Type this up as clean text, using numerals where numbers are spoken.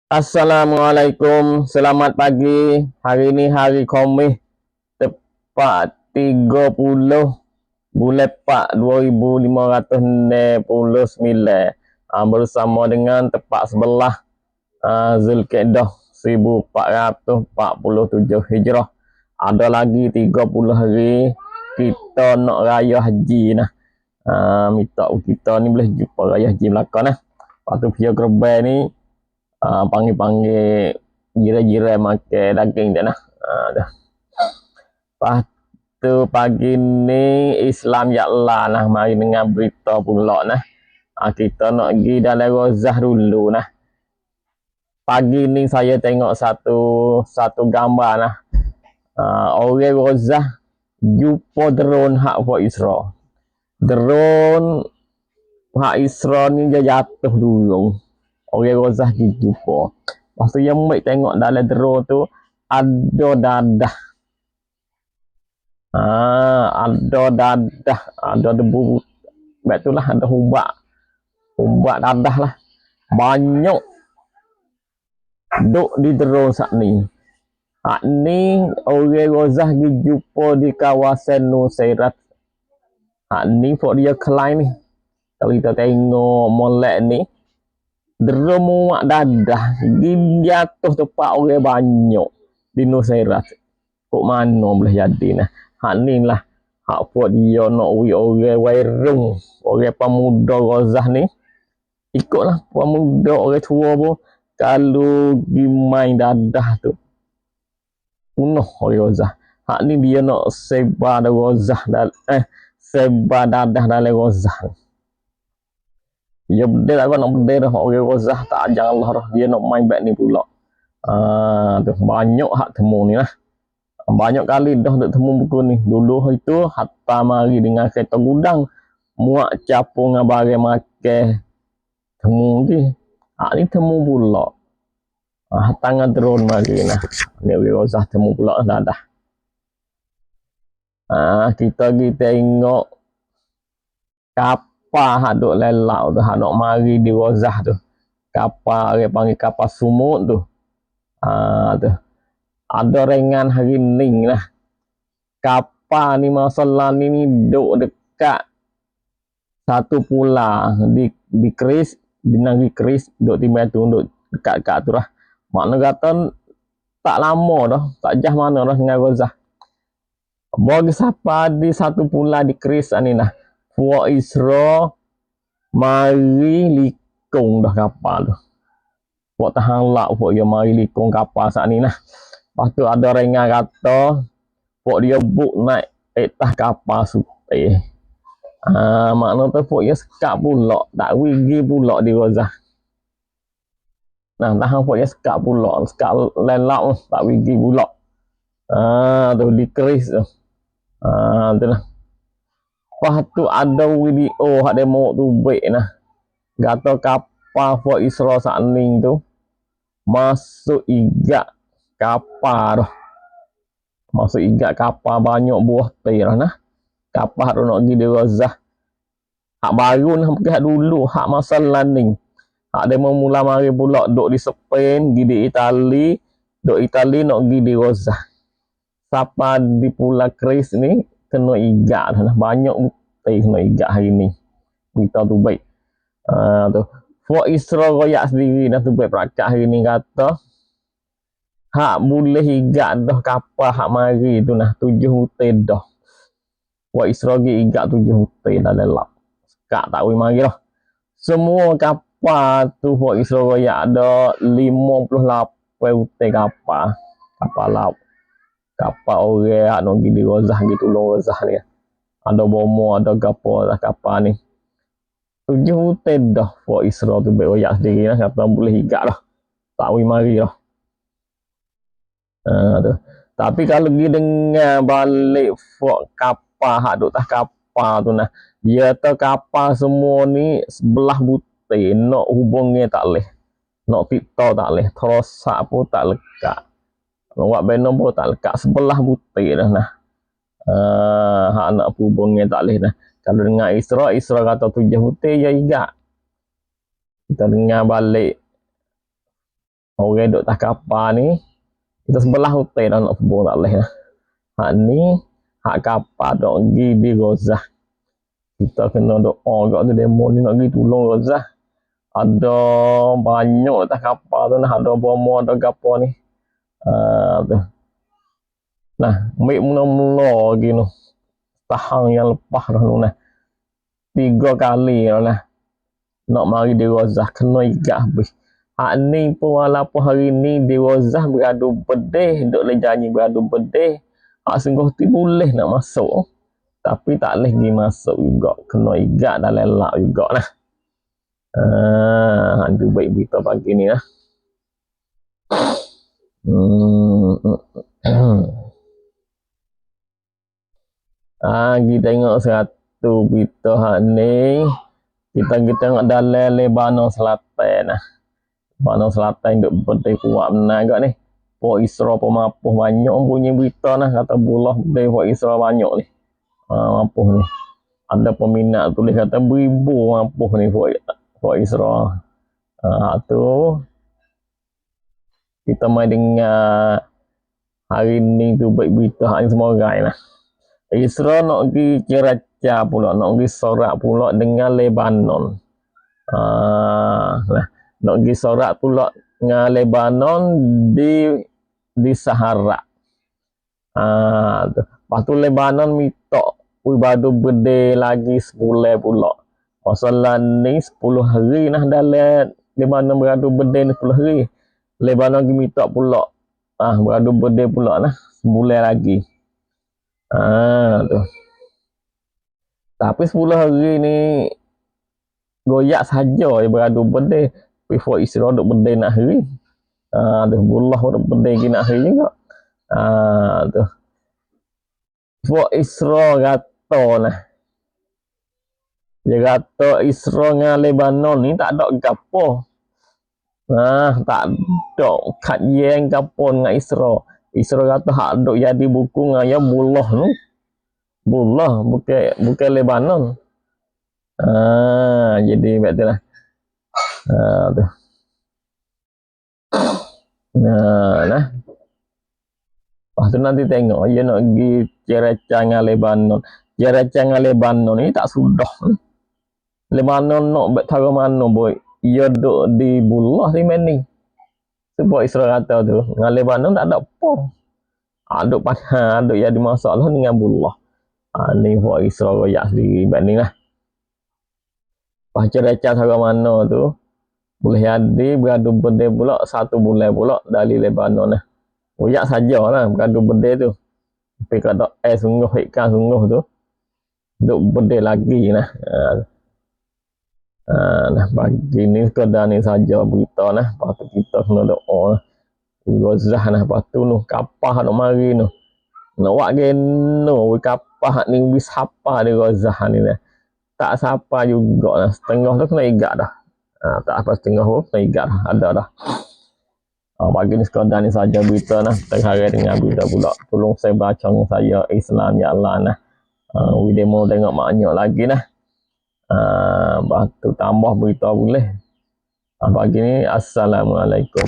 Assalamualaikum, selamat pagi. Hari ini hari Khamis, tepat 30 bulan 4 2569. Bersama dengan tepat sebelah Zulkaidah 1447 Hijrah. Ada lagi 30 hari kita nak raya haji nah. Minta kita ni boleh jumpa raya haji belakang nah. Lepas tu pihak Kerbau ni panggil-panggil jiran-jiran makan daging dia nah. Dah. Lepas tu pagi ni Islam ya Allah nah, mari dengan berita pula nah. Kita nak pergi dalam rozah dulu nah. Pagi ni saya tengok satu gambar nah. Orang rozah jumpa drone hak buat Isra. Drone hak Isra ni dia jatuh dulu. Orang rozah dijumpa. Lepas tu yang baik tengok dalam drone tu ada dadah. Ada dadah, ada debu. Betul lah, ada ubat dadah lah. Banyak duk di drone saat ni. Hak ni orang rozah dijumpa di kawasan Nusairat. Hak ni pok dia klaim ni. Kalau kita tengok molek ni, drone muat dadah di jatuh tempat orang banyak di Nusairat. Kok mana boleh jadi nah. Hak ni lah hak buat dia nak orang wairung, orang pemuda rozah ni. Ikutlah pemuda orang tua pun kalau pergi main dadah tu penuh orang rozah. Hak ni dia nak sebar rozah sebar dadah dalam rozah. Dia bedel apa nak bedel dah orang rozah tak ajar Allah dah, dia nak main back ni pula. Tu banyak hak temu ni lah. Banyak kali dah duk temu buku ni. Dulu itu hatta mari dengan kereta gudang muak capung dengan barang makan temu ni. Hak ni temu pula. Tangan drone mari nah. Ni rozah temu pula dah. Kita pergi tengok kapal hak duk lelak tu, hak nak mari di rozah tu. Kapal orang panggil kapal sumut tu. Tu. Ada ringan hari ni lah. Kapal ni masalah ni duk dekat satu pula di Kris, di negeri Kris, duk timbang tu duk dekat-dekat tu lah. Makna kata tak lama dah, tak jah mana dah dengan rozah. Bagi siapa di satu pula di Kris ni nah. Puak Isra mari likung dah kapal tu. Puak tahan lak puak dia mari likung kapal saat ni nah. Lepas tu ada ringan kata puak dia buk naik atas kapal sutih. Makna tu puak dia sekap pula, tak wigi pula di rozah. Nah, tahan puak dia sekap pula, sekap lelak tak wigi pula. Tu di Kris tu. Tu lah. Lepas tu ada video hak demo tu baik nah. Kata kapal Puak Isra saat ni tu masuk igak kapal dah. Masuk igak kapal banyak buah teh dah nah. Kapal tu nak pergi di rozah. Hak baru nah pergi hak dulu, hak masalah ni. Hak dia mula mari pula duk di Spain, pergi di Itali, duk Itali nak pergi di rozah. Siapa di Pulau Kris ni kena igak dah. Banyak bukti kena igak hari ni. Berita tu baik. Tu. Puak Isra royak sendiri dah tu baik perakak hari ni kata hak boleh igak dah kapal hak mari tu nah 7 hutai dah. Puak Isra pergi igak 7 hutai dah lelap. Sekak tak boleh mari dah. Semua kapal tu Puak Isra royak ada 58 hutai kapal. Kapal laut. Kapal orang hak nak pergi di rozah gitu tolong rozah ni. Ada bomo, ada gapo lah kapal ni. 7 hutai dah Puak Isra tu baik royak sendiri lah, kata boleh igak dah. Tak boleh mari dah. Tu. Tapi kalau pergi dengar balik Puak kapal hak duk atas kapal tu nah, dia tu kapal semua ni sebelah butai, nak hubungi tak leh. Nak tiktok tak leh, terosak pun tak lekat. Buat benom pun tak lekat, sebelah butai dah nah. Hak nak hubungi tak leh dah. Kalau dengar Isra kata 7 hutai je igak. Kita dengar balik orang duk tak kapal ni kita sebelah hotel dah nak pebong tak boleh lah. Hak ni hak kapal dok pergi di Gaza. Kita kena doa gak tu demo ni nak pergi tolong Gaza. Ada banyak atas kapal tu nah, ada bomo ada gapo ni. Tu. Nah, ambil mula-mula lagi tu. Tahang yang lepas dah tu nah. 3 kali dah lah. Nak mari di Gaza kena igat habis. Hak ni pun walaupun hari ni di Gaza beradu pedih, duk le janji beradu pedih. Hak sungguh ti boleh nak masuk. Tapi tak boleh pergi masuk juga. Kena igat dan lelak juga lah. Itu baik berita pagi ni lah. Kita tengok satu berita hak ni. Kita tengok dalam Lebanon Selatan lah. Lebanon Selatan duk berdeh kuat benar agak ni. Pok Isra pun mapuh banyak punya berita lah. Kata bulah berdeh Pok Isra banyak ni. Mapuh ni. Ada peminat tulis kata beribu mapuh ni Pok Isra. Tu kita main dengar hari ni tu baik berita hak ni semua orang lah. Isra nak pergi Kiraca pula, nak pergi sorak pula dengan Lebanon. Nah, nak pergi sorak pula dengan Lebanon di Sahara. Lepas tu Lebanon minta badu berde lagi sebulan pula. Masalah ni 10 hari nah dalam Lebanon beradu berde ni 10 hari. Lebanon pergi minta pula beradu berde pula nah sebulan lagi. Tu. Tapi 10 hari ni goyak saja beradu berde. Before Isra duk berde nak hari. Tu bulah duk berde lagi nak hari juga. Tu. Before Isra kata nah. Dia kata Isra dengan Lebanon ni tak ada gapo. Tak ada kajian gapo dengan Isra. Isra kata hak duk jadi buku dengan ya bulah ni. Bulah bukan Lebanon. Jadi betullah. Tu. Nah. Lepas tu nanti tengok dia nak pergi Kiraca dengan Lebanon. Kiraca dengan Lebanon ni tak sudah ni. Lebanon nak betara mana boy. Ia duk di bulah di mana. Sebab Isra kata tu dengan Lebanon tak ada apa. Aduk jadi masalah dengan bulah. Ni buat Isra royak sendiri banding lah. Pas Kiraca cara mana tu boleh jadi beradu berde pula 1 bulan pula dari Lebanon lah. Royak sajalah beradu berde tu. Tapi kata sungguh ikan sungguh tu duk berde lagi lah. Nah pagi ni sekadar ni saja berita lah. Lepas tu kita kena doa lah. Gozah lah. Lepas tu kapah nak mari tu. Nak buat geno kapah ni wis hapa di Gozah ni lah. Tak siapa juga lah. Setengah tu kena igat dah. Tak apa setengah tu kena igat dah. Ada dah. Pagi ni sekadar ni saja berita lah. Terhari dengan berita pula. Tolong saya baca saya Islam ya Allah lah. Video mau tengok banyak lagi lah. Lepas tu tambah berita boleh. Pagi ni Assalamualaikum.